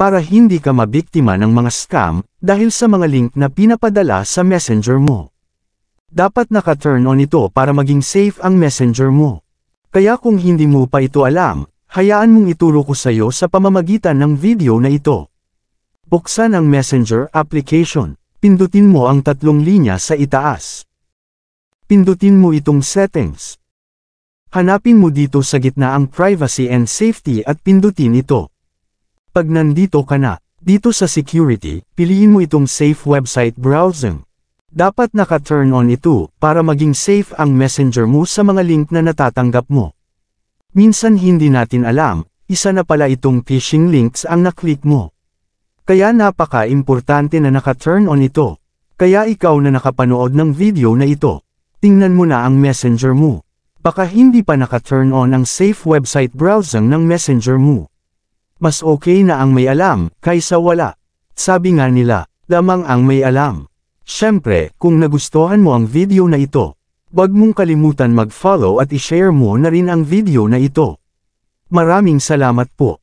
para hindi ka mabiktima ng mga scam dahil sa mga link na pinapadala sa messenger mo. Dapat naka-turn on ito para maging safe ang messenger mo. Kaya kung hindi mo pa ito alam, hayaan mong ituro ko sa iyo sa pamamagitan ng video na ito. Buksan ang Messenger application. Pindutin mo ang tatlong linya sa itaas. Pindutin mo itong Settings. Hanapin mo dito sa gitna ang Privacy and Safety at pindutin ito. Pag nandito ka na, dito sa Security, piliin mo itong Safe Website Browsing. Dapat naka-turn on ito para maging safe ang messenger mo sa mga link na natatanggap mo. Minsan hindi natin alam, isa na pala itong phishing links ang naklik mo. Kaya napaka-importante na naka-turn on ito. Kaya ikaw na nakapanood ng video na ito, tingnan mo na ang messenger mo. Baka hindi pa naka-turn on ang Safe Website Browsing ng messenger mo. Mas okay na ang may alam, kaysa wala. Sabi nga nila, lamang ang may alam. Siyempre, kung nagustuhan mo ang video na ito, huwag mong kalimutan mag-follow at i-share mo na rin ang video na ito. Maraming salamat po.